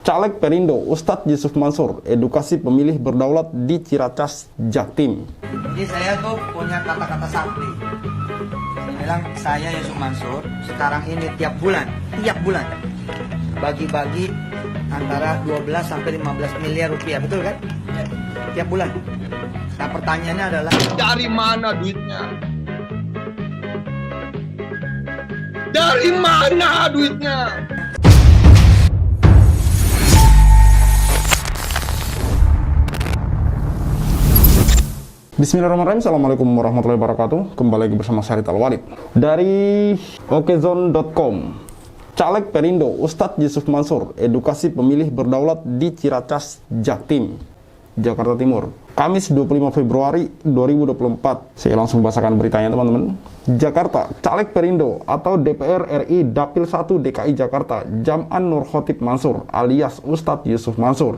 Caleg Perindo Ustadz Yusuf Mansur edukasi pemilih berdaulat di Ciracas, Jaktim. Jadi saya tuh punya kata-kata sakti. Saya bilang, saya Yusuf Mansur sekarang ini tiap bulan bagi-bagi antara 12 sampai 15 miliar rupiah, betul kan? Tiap bulan. Nah pertanyaannya adalah, dari mana duitnya? Dari mana duitnya? Bismillahirrahmanirrahim. Assalamualaikum warahmatullahi wabarakatuh. Kembali lagi bersama saya Rital Walid dari okezone.com. Caleg Perindo Ustadz Yusuf Mansur edukasi pemilih berdaulat di Ciracas, Jaktim, Jakarta Timur, Kamis 25 Februari 2024. Saya langsung bacakan beritanya, teman-teman. Jakarta, Caleg Perindo atau DPR RI Dapil 1 DKI Jakarta, Jam'an Nur Khotib Mansur alias Ustadz Yusuf Mansur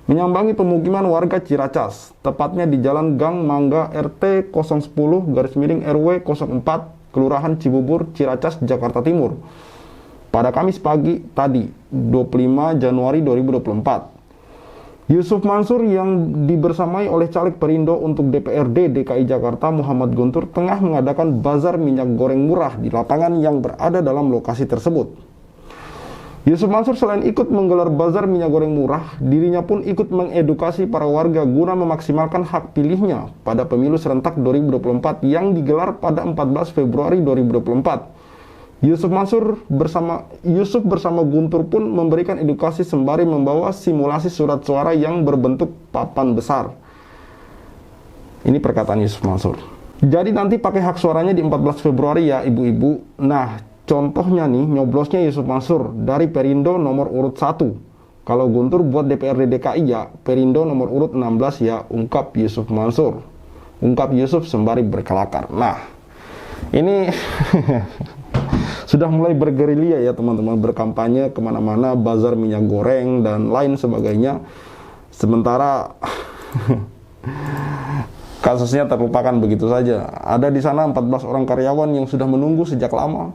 menyambangi pemukiman warga Ciracas, tepatnya di Jalan Gang Mangga RT 010-RW 04, Kelurahan Cibubur, Ciracas, Jakarta Timur, pada Kamis pagi tadi, 25 Januari 2024. Yusuf Mansur yang dibersamai oleh caleg Perindo untuk DPRD DKI Jakarta Muhammad Guntur tengah mengadakan bazar minyak goreng murah di lapangan yang berada dalam lokasi tersebut. Yusuf Mansur selain ikut menggelar bazar minyak goreng murah, dirinya pun ikut mengedukasi para warga guna memaksimalkan hak pilihnya pada pemilu serentak 2024 yang digelar pada 14 Februari 2024. Yusuf bersama Guntur pun memberikan edukasi sembari membawa simulasi surat suara yang berbentuk papan besar. Ini perkataan Yusuf Mansur. Jadi nanti pakai hak suaranya di 14 Februari ya ibu-ibu. Nah, contohnya nih, nyoblosnya Yusuf Mansur dari Perindo nomor urut 1. Kalau Guntur buat DPRD DKI ya, Perindo nomor urut 16 ya, ungkap Yusuf Mansur. Ungkap Yusuf sembari berkelakar. Nah, ini sudah mulai bergerilya ya teman-teman, berkampanye kemana-mana, bazar minyak goreng dan lain sebagainya. Sementara kasusnya terlupakan begitu saja. Ada di sana 14 orang karyawan yang sudah menunggu sejak lama.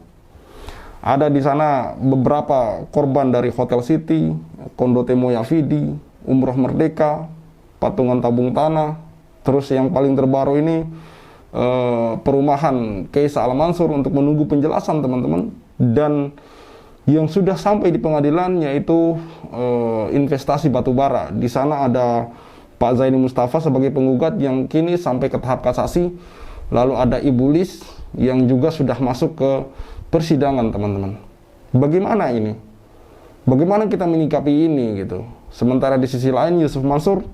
Ada di sana beberapa korban dari Hotel City, Kondote Moyavidi, Umroh Merdeka, Patungan Tabung Tanah. Terus yang paling terbaru ini perumahan Keisa Al Mansur untuk menunggu penjelasan teman-teman. Dan yang sudah sampai di pengadilan yaitu investasi batubara. Di sana ada Pak Zaini Mustafa sebagai penggugat yang kini sampai ke tahap kasasi. Lalu ada Ibu Lis yang juga sudah masuk ke persidangan, teman-teman. Bagaimana ini? Bagaimana kita menyikapi ini gitu? Sementara di sisi lain Yusuf Mansur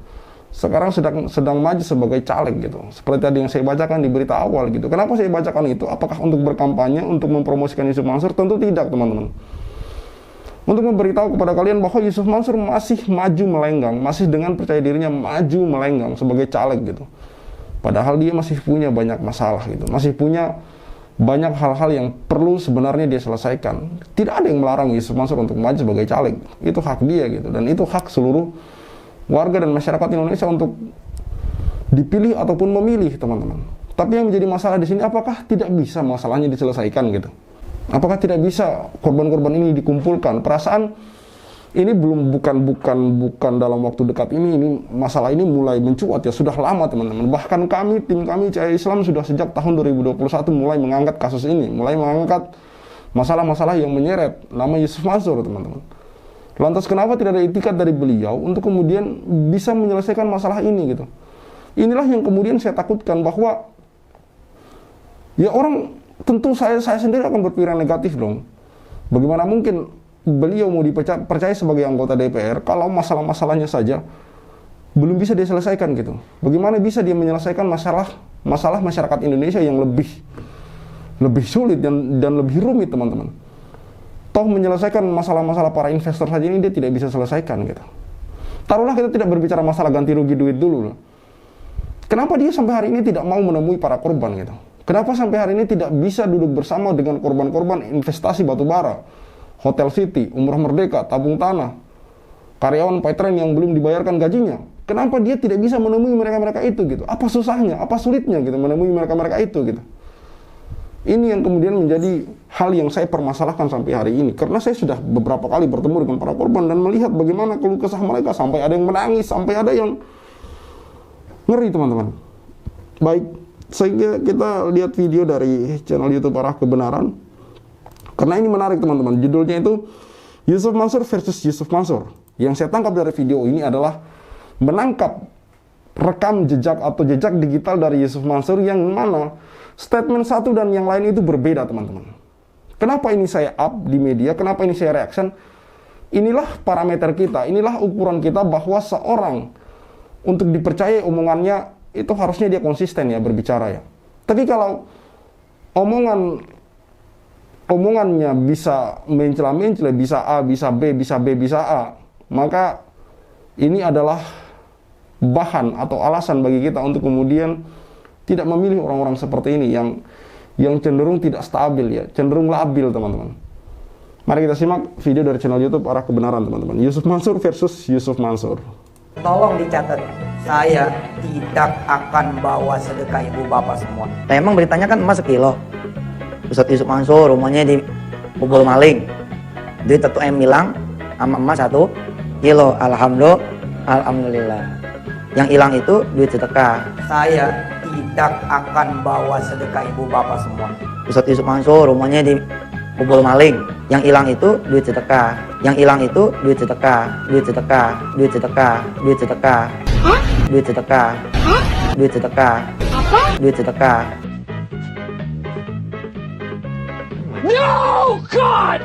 sekarang sedang maju sebagai caleg gitu. Seperti tadi yang saya bacakan di berita awal gitu. Kenapa saya bacakan itu? Apakah untuk berkampanye, untuk mempromosikan Yusuf Mansur? Tentu tidak, teman-teman. Untuk memberitahu kepada kalian bahwa Yusuf Mansur masih maju melenggang, masih dengan percaya dirinya maju melenggang sebagai caleg gitu. Padahal dia masih punya banyak masalah gitu. Masih punya banyak hal-hal yang perlu sebenarnya dia selesaikan. Tidak ada yang melarang Yusuf Mansur untuk maju sebagai caleg. Itu hak dia gitu. Dan itu hak seluruh warga dan masyarakat Indonesia untuk dipilih ataupun memilih, teman-teman. Tapi yang menjadi masalah di sini, apakah tidak bisa masalahnya diselesaikan gitu? Apakah tidak bisa korban-korban ini dikumpulkan? Perasaan ini bukan dalam waktu dekat ini masalah ini mulai mencuat ya, sudah lama teman-teman. Bahkan tim kami Cahaya Islam sudah sejak tahun 2021 mulai mengangkat kasus ini, mulai mengangkat masalah-masalah yang menyeret nama Yusuf Mansur, teman-teman. Lantas kenapa tidak ada itikat dari beliau untuk kemudian bisa menyelesaikan masalah ini gitu? Inilah yang kemudian saya takutkan, bahwa ya orang, tentu saya sendiri akan berpikiran negatif dong. Bagaimana mungkin beliau mau dipercaya sebagai anggota DPR kalau masalah-masalahnya saja belum bisa diselesaikan gitu? Bagaimana bisa dia menyelesaikan masalah masyarakat Indonesia yang lebih sulit dan lebih rumit, teman-teman? Toh menyelesaikan masalah-masalah para investor saja ini dia tidak bisa selesaikan gitu. Taruhlah kita tidak berbicara masalah ganti rugi duit dulu. Kenapa dia sampai hari ini tidak mau menemui para korban gitu? Kenapa sampai hari ini tidak bisa duduk bersama dengan korban-korban investasi batubara, Hotel City, Umroh Merdeka, Tabung Tanah, karyawan Petren yang belum dibayarkan gajinya? Kenapa dia tidak bisa menemui mereka-mereka itu gitu? Apa susahnya, apa sulitnya gitu menemui mereka-mereka itu gitu? Ini yang kemudian menjadi hal yang saya permasalahkan sampai hari ini. Karena saya sudah beberapa kali bertemu dengan para korban dan melihat bagaimana keluh kesah mereka. Sampai ada yang menangis, sampai ada yang ngeri, teman-teman. Baik, sehingga kita lihat video dari channel YouTube Arah Kebenaran. Karena ini menarik, teman-teman. Judulnya itu Yusuf Mansur versus Yusuf Mansur. Yang saya tangkap dari video ini adalah menangkap rekam jejak atau jejak digital dari Yusuf Mansur yang mana statement satu dan yang lain itu berbeda, teman-teman. Kenapa ini saya up di media? Kenapa ini saya reaction? Inilah parameter kita, inilah ukuran kita bahwa seorang untuk dipercaya omongannya itu harusnya dia konsisten ya berbicara ya. Tapi kalau omongannya bisa mencela-mencela, bisa A, bisa B, bisa B, bisa A, maka ini adalah bahan atau alasan bagi kita untuk kemudian tidak memilih orang-orang seperti ini yang cenderung tidak stabil ya, cenderung labil, teman-teman. Mari kita simak video dari channel YouTube Arah Kebenaran, teman-teman. Yusuf Mansur versus Yusuf Mansur. Tolong dicatat, saya tidak akan bawa sedekah ibu bapak semua. Nah, emang beritanya kan emas sekilo. Ustadz Yusuf Mansur rumahnya di Bobol Maling. Duit 1 M hilang, sama emas 1 kilo. Alhamdulillah. Yang hilang itu duit sedekah. Saya tidak akan bawa sedekah ibu bapak semua. Ustadz Yusuf Mansur rumahnya di Bobol Maling. Yang hilang itu duit sedekah. Yang hilang itu duit sedekah. Duit sedekah. Duit sedekah. Duit sedekah. Hah? Duit sedekah. Hah? Duit sedekah. Apa? Duit sedekah. No, God!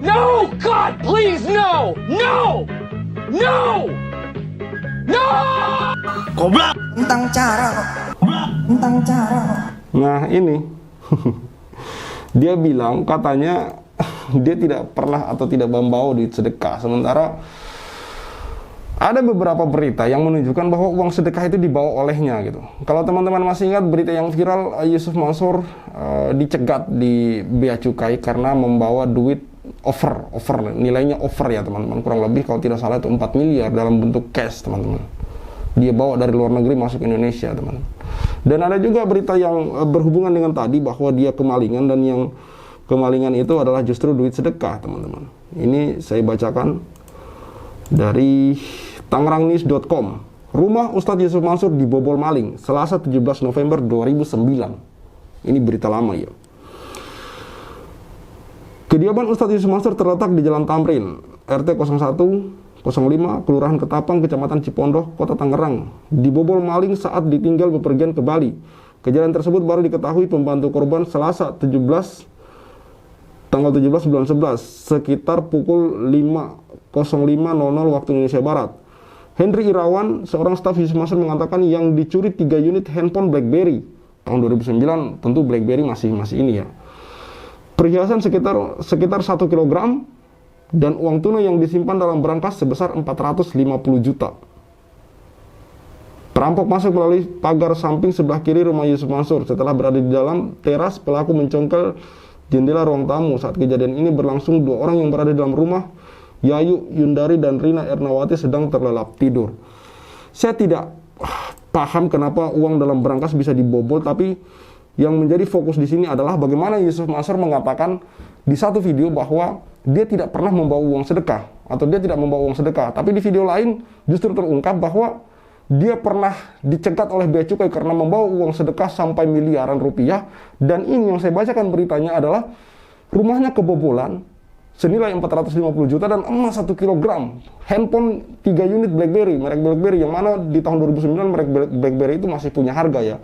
No, God, please, no! No! No! No! Tentang cara. Nah ini dia bilang katanya dia tidak pernah atau tidak membawa duit sedekah. Sementara ada beberapa berita yang menunjukkan bahwa uang sedekah itu dibawa olehnya gitu. Kalau teman-teman masih ingat berita yang viral, Yusuf Mansur dicegat di Bea Cukai karena membawa duit over, nilainya over ya teman-teman. Kurang lebih kalau tidak salah itu 4 miliar dalam bentuk cash, teman-teman. Dia bawa dari luar negeri masuk Indonesia, teman. Dan ada juga berita yang berhubungan dengan tadi bahwa dia kemalingan, dan yang kemalingan itu adalah justru duit sedekah, teman-teman. Ini saya bacakan dari tangerangnews.com. Rumah Ustadz Yusuf Mansur dibobol maling Selasa 17 November 2009. Ini berita lama ya. Kediaman Ustadz Yusuf Mansur terletak di Jalan Tamrin, RT 0105, Kelurahan Ketapang, Kecamatan Cipondoh, Kota Tangerang. Dibobol maling saat ditinggal bepergian ke Bali. Kejadian tersebut baru diketahui pembantu korban Selasa tanggal 17 bulan 11 sekitar pukul 5.05.00 waktu Indonesia Barat. Henry Irawan, seorang staf Yusuf Mansur, mengatakan yang dicuri 3 unit handphone BlackBerry. Tahun 2009 tentu BlackBerry masih ini ya. Perhiasan sekitar 1 kg dan uang tunai yang disimpan dalam berangkas sebesar 450 juta. Perampok masuk melalui pagar samping sebelah kiri rumah Yusuf Mansur. Setelah berada di dalam teras, pelaku mencongkel jendela ruang tamu. Saat kejadian ini berlangsung, 2 orang yang berada di dalam rumah, Yayu Yundari dan Rina Ernawati, sedang terlelap tidur. Saya tidak paham kenapa uang dalam berangkas bisa dibobol, tapi yang menjadi fokus di sini adalah bagaimana Yusuf Mansur mengatakan di satu video bahwa dia tidak pernah membawa uang sedekah atau dia tidak membawa uang sedekah, tapi di video lain justru terungkap bahwa dia pernah dicegat oleh Bea Cukai karena membawa uang sedekah sampai miliaran rupiah. Dan ini yang saya bacakan beritanya adalah rumahnya kebobolan senilai 450 juta dan emas 1 kg, handphone 3 unit BlackBerry, merek BlackBerry, yang mana di tahun 2009 merek BlackBerry itu masih punya harga ya.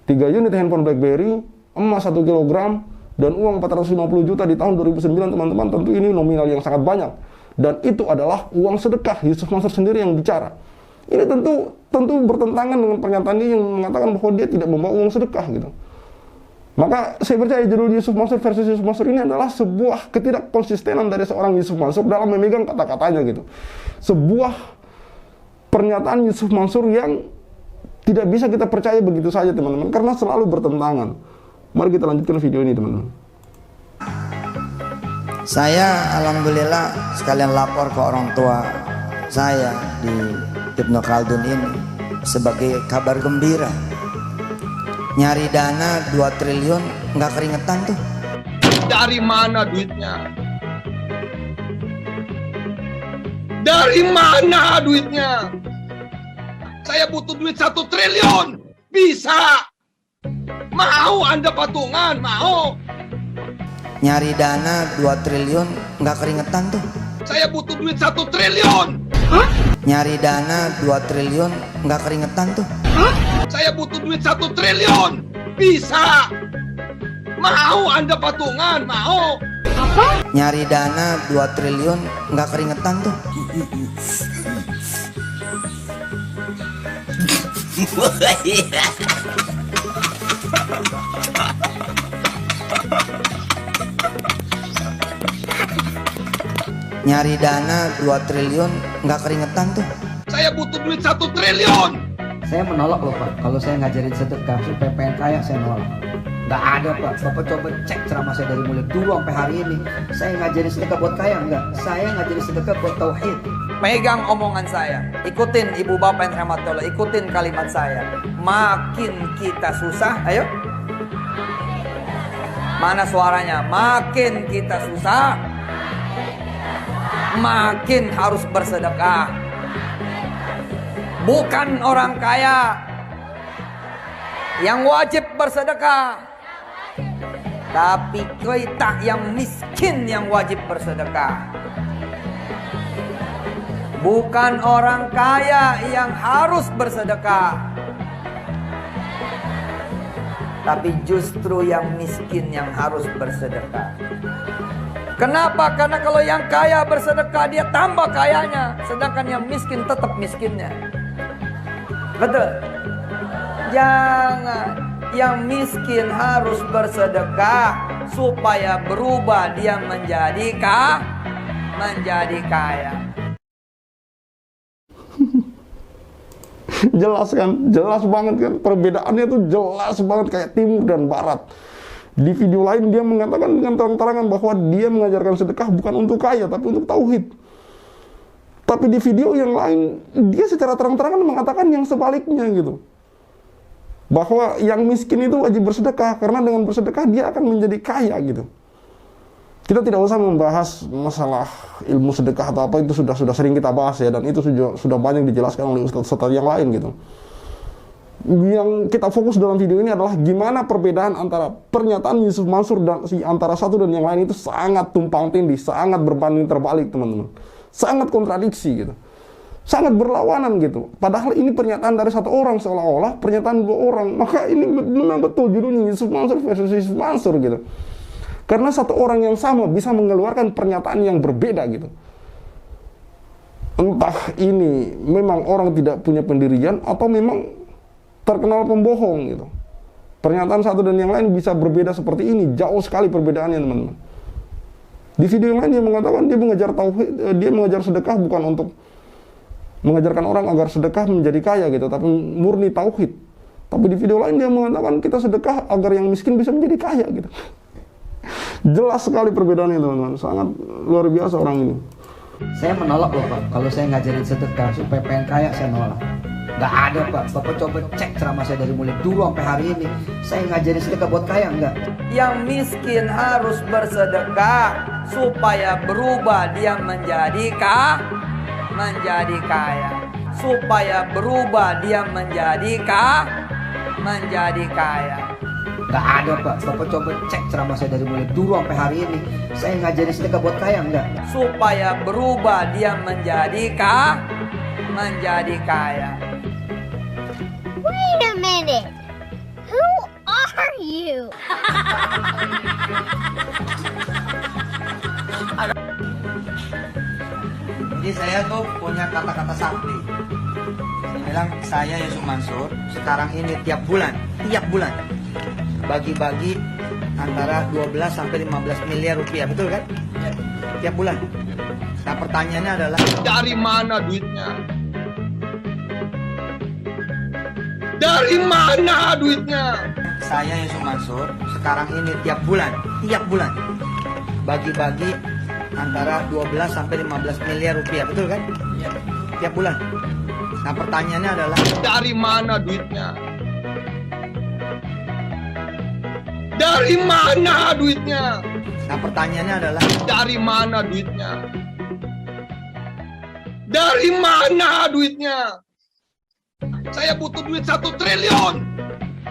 3 unit handphone BlackBerry, emas 1 kg, dan uang 450 juta di tahun 2009, teman-teman. Tentu ini nominal yang sangat banyak. Dan itu adalah uang sedekah. Yusuf Mansur sendiri yang bicara. Ini tentu bertentangan dengan pernyataan dia yang mengatakan bahwa dia tidak membawa uang sedekah gitu. Maka saya percaya judul Yusuf Mansur versus Yusuf Mansur ini adalah sebuah ketidakkonsistenan dari seorang Yusuf Mansur dalam memegang kata-katanya gitu. Sebuah pernyataan Yusuf Mansur yang tidak bisa kita percaya begitu saja, teman-teman, karena selalu bertentangan. Mari kita lanjutkan video ini, teman-teman. Saya alhamdulillah sekalian lapor ke orang tua saya di Ibnu Khaldun ini sebagai kabar gembira. Nyari dana 2 triliun nggak keringetan tuh. Dari mana duitnya? Dari mana duitnya? Saya butuh duit 1 triliun. Bisa. Mau Anda patungan? Mau. Nyari dana 2 triliun nggak keringetan tuh. Saya butuh duit 1 triliun. Nyari dana 2 triliun nggak keringetan tuh. Saya butuh duit 1 triliun. Bisa. Mau Anda patungan? Mau. Nyari dana 2 triliun nggak keringetan tuh. Nyari dana 2 triliun nggak keringetan tuh. Saya butuh duit 1 triliun. Saya menolak loh Pak, kalau saya ngajarin sedekah supaya pengen kaya saya nolak. Nggak ada Pak, Bapak coba cek ceramah saya dari mulai dulu sampai hari ini. Saya ngajarin sedekah buat kaya, enggak. Saya ngajarin sedekah buat tauhid. Pegang omongan saya, ikutin ibu bapak yang dirahmati Allah, ikutin kalimat saya. Makin kita susah, ayo. Mana suaranya? Makin kita susah, makin harus bersedekah. Bukan orang kaya yang wajib bersedekah, tapi kita yang miskin yang wajib bersedekah. Bukan orang kaya yang harus bersedekah, tapi justru yang miskin yang harus bersedekah. Kenapa? Karena kalau yang kaya bersedekah dia tambah kayanya, sedangkan yang miskin tetap miskinnya. Betul? Jangan. Yang miskin harus bersedekah supaya berubah dia menjadi kaya. Jelas kan, jelas banget kan, perbedaannya tuh jelas banget kayak timur dan barat. Di video lain dia mengatakan dengan terang-terangan bahwa dia mengajarkan sedekah bukan untuk kaya tapi untuk tauhid. Tapi di video yang lain dia secara terang-terangan mengatakan yang sebaliknya gitu. Bahwa yang miskin itu wajib bersedekah karena dengan bersedekah dia akan menjadi kaya gitu. Kita tidak usah membahas masalah ilmu sedekah atau apa, itu sudah sering kita bahas ya, dan itu sudah banyak dijelaskan oleh ustadz-ustadz yang lain gitu. Yang kita fokus dalam video ini adalah gimana perbedaan antara pernyataan Yusuf Mansur dan antara satu dan yang lain itu sangat tumpang tindih, sangat berbanding terbalik teman-teman, sangat kontradiksi gitu, sangat berlawanan gitu. Padahal ini pernyataan dari satu orang, seolah-olah pernyataan dua orang. Maka ini memang betul judulnya Yusuf Mansur versus Yusuf Mansur gitu. Karena satu orang yang sama bisa mengeluarkan pernyataan yang berbeda gitu. Entah ini memang orang tidak punya pendirian atau memang terkenal pembohong gitu. Pernyataan satu dan yang lain bisa berbeda seperti ini. Jauh sekali perbedaannya teman-teman. Di video yang lain dia mengatakan dia mengejar tauhid, dia mengejar sedekah bukan untuk mengajarkan orang agar sedekah menjadi kaya gitu, tapi murni tauhid. Tapi di video lain dia mengatakan kita sedekah agar yang miskin bisa menjadi kaya gitu. Jelas sekali perbedaannya teman-teman, sangat luar biasa orang ini. Saya menolak loh Pak, kalau saya ngajarin sedekah supaya pengen kaya saya nolak. Nggak ada Pak, Bapak coba cek ceramah saya dari mulai dulu sampai hari ini. Saya ngajarin sedekah buat kaya, enggak. Yang miskin harus bersedekah supaya berubah dia menjadi kaya. Supaya berubah dia menjadi kaya. Nggak ada Pak, Bapak coba cek ceramah saya dari mulai dulu sampai hari ini. Saya ngajarin sedekah buat kaya, enggak. Supaya berubah dia menjadi kaya. Wait a minute. Who are you? Jadi saya tuh punya kata-kata sakti. Saya bilang saya Yusuf Mansur sekarang ini tiap bulan bagi-bagi antara 12 sampai 15 miliar rupiah, betul kan? Tiap bulan. Nah pertanyaannya adalah Dari mana duitnya? Dari mana duitnya? saya Yusuf Mansur sekarang ini tiap bulan bagi-bagi antara 12 sampai 15 miliar rupiah, betul kan? Tiap bulan. Nah pertanyaannya adalah Dari mana duitnya? Dari mana duitnya? Nah pertanyaannya adalah Dari mana duitnya? Dari mana duitnya? Saya butuh duit 1 triliun.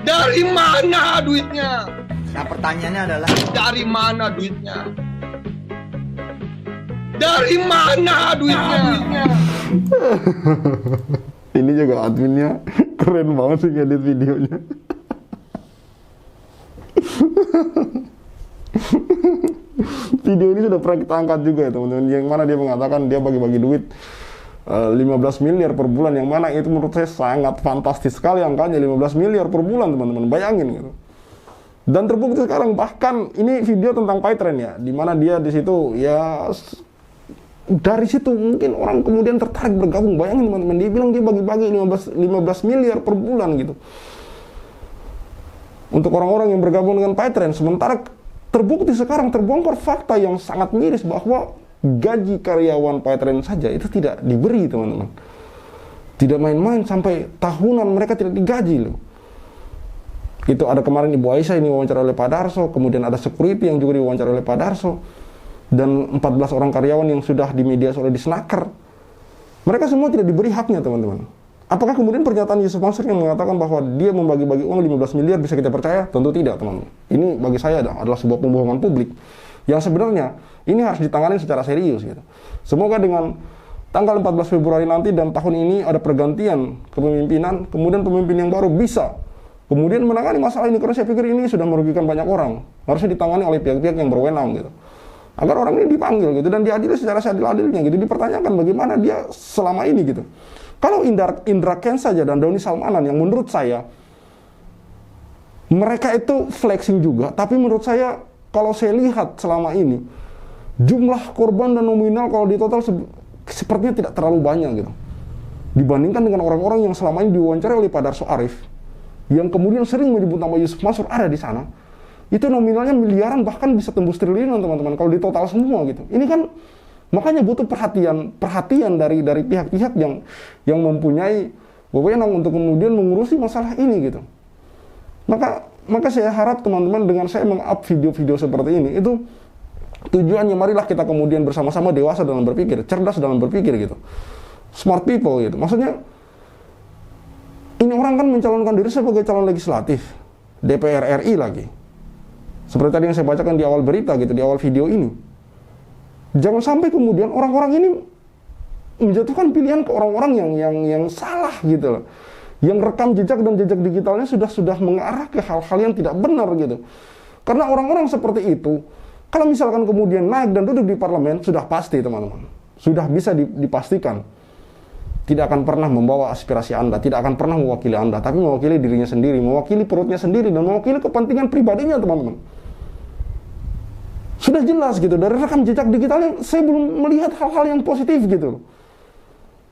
Dari mana duitnya? Nah pertanyaannya adalah Dari mana duitnya? Dari mana duitnya? Ini juga adminnya keren banget sih ngedit videonya. Video ini sudah pernah kita angkat juga ya teman-teman, yang mana dia mengatakan dia bagi-bagi duit 15 miliar per bulan, yang mana itu menurut saya sangat fantastis sekali angkanya 15 miliar per bulan teman-teman, bayangin gitu. Dan terbukti sekarang, bahkan ini video tentang PayTrend ya, di mana dia di situ ya, dari situ mungkin orang kemudian tertarik bergabung. Bayangin teman-teman, dia bilang dia bagi-bagi 15 miliar per bulan gitu untuk orang-orang yang bergabung dengan PayTrend. Sementara terbukti sekarang, terbongkar fakta yang sangat miris bahwa gaji karyawan PayTrend saja itu tidak diberi teman-teman. Tidak main-main, sampai tahunan mereka tidak digaji loh. Itu ada kemarin Ibu Aisyah ini diwawancara oleh Pak Darso, kemudian ada security yang juga diwawancara oleh Pak Darso, dan 14 orang karyawan yang sudah dimediasi oleh Disnaker. Mereka semua tidak diberi haknya teman-teman. Apakah kemudian pernyataan Yusuf Mansur yang mengatakan bahwa dia membagi-bagi uang 15 miliar bisa kita percaya? Tentu tidak teman-teman. Ini bagi saya adalah sebuah pembohongan publik yang sebenarnya ini harus ditangani secara serius gitu. Semoga dengan tanggal 14 Februari nanti dan tahun ini ada pergantian kepemimpinan, kemudian pemimpin yang baru bisa kemudian menangani masalah ini, karena saya pikir ini sudah merugikan banyak orang. Harusnya ditangani oleh pihak-pihak yang berwenang gitu, agar orang ini dipanggil gitu dan diadili secara seadil-adilnya gitu, dipertanyakan bagaimana dia selama ini gitu. Kalau Indra Kents saja dan Doni Salmanan yang menurut saya mereka itu flexing juga, tapi menurut saya kalau saya lihat selama ini jumlah korban dan nominal kalau di total sepertinya tidak terlalu banyak gitu, dibandingkan dengan orang-orang yang selama ini diwawancara oleh Pak Darso Arif, yang kemudian sering menyebut nama Yusuf Mansur ada di sana. Itu nominalnya miliaran, bahkan bisa tembus triliunan teman-teman kalau di total semua gitu. Ini kan makanya butuh perhatian dari pihak-pihak yang mempunyai wewenang untuk kemudian mengurusi masalah ini gitu. Maka saya harap teman-teman dengan saya meng-up video-video seperti ini, itu tujuannya marilah kita kemudian bersama-sama dewasa dalam berpikir, cerdas dalam berpikir gitu. Smart people gitu. Maksudnya ini orang kan mencalonkan diri sebagai calon legislatif, DPR RI lagi. Seperti tadi yang saya bacakan di awal berita gitu, di awal video ini. Jangan sampai kemudian orang-orang ini menjatuhkan pilihan ke orang-orang yang salah gitu loh. Yang rekam jejak dan jejak digitalnya sudah mengarah ke hal-hal yang tidak benar gitu. Karena orang-orang seperti itu, kalau misalkan kemudian naik dan duduk di parlemen, sudah pasti teman-teman, sudah bisa dipastikan tidak akan pernah membawa aspirasi Anda, tidak akan pernah mewakili Anda, tapi mewakili dirinya sendiri, mewakili perutnya sendiri, dan mewakili kepentingan pribadinya teman-teman. Sudah jelas gitu, dari rekam jejak digitalnya saya belum melihat hal-hal yang positif gitu.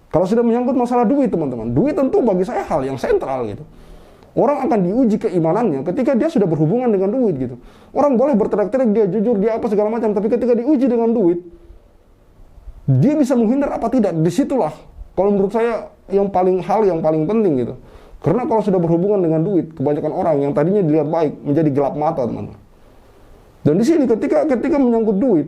Kalau sudah menyangkut masalah duit teman-teman, duit tentu bagi saya hal yang sentral gitu. Orang akan diuji keimanannya ketika dia sudah berhubungan dengan duit gitu. Orang boleh berteriak-teriak, dia jujur, dia apa segala macam, tapi ketika diuji dengan duit, dia bisa menghindar apa tidak. Disitulah kalau menurut saya yang paling penting gitu. Karena kalau sudah berhubungan dengan duit, kebanyakan orang yang tadinya dilihat baik menjadi gelap mata teman-teman. Dan di sini ketika menyangkut duit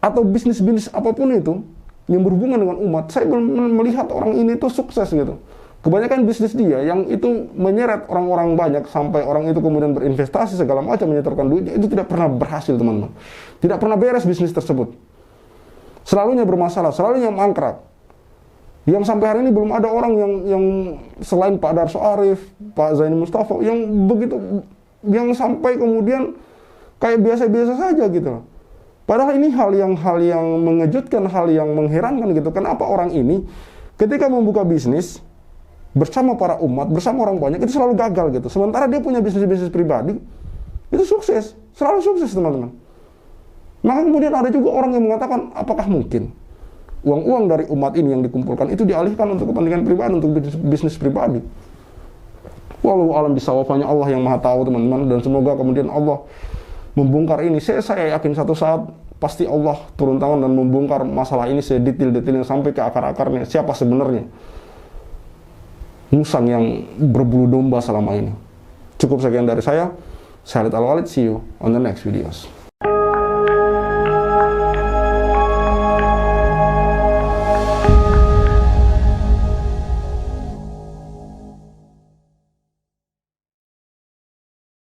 atau bisnis apapun itu yang berhubungan dengan umat, saya belum melihat orang ini tuh sukses gitu. Kebanyakan bisnis dia yang itu menyeret orang-orang banyak sampai orang itu kemudian berinvestasi segala macam, menyetorkan duitnya, itu tidak pernah berhasil teman-teman. Tidak pernah beres bisnis tersebut. Selalunya bermasalah, selalunya mangkrak. Yang sampai hari ini belum ada orang yang selain Pak Darso Arif, Pak Zaini Mustafa yang sampai kemudian kayak biasa-biasa saja gitu. Padahal ini hal yang mengejutkan, hal yang mengherankan gitu. Kenapa orang ini ketika membuka bisnis bersama para umat, bersama orang banyak, itu selalu gagal gitu. Sementara dia punya bisnis-bisnis pribadi, itu sukses, selalu sukses teman-teman. Maka kemudian ada juga orang yang mengatakan, apakah mungkin uang-uang dari umat ini yang dikumpulkan itu dialihkan untuk kepentingan pribadi, untuk bisnis pribadi? Wallahu a'lam bishawab, hanya Allah yang maha tahu teman-teman. Dan semoga kemudian Allah membongkar ini. Saya yakin satu saat pasti Allah turun tangan dan membongkar masalah ini sedetail-detailnya sampai ke akar-akarnya. Siapa sebenarnya musang yang berbulu domba selama ini. Cukup sekian dari saya. Saya Khalid Al-Walid, see you on the next videos.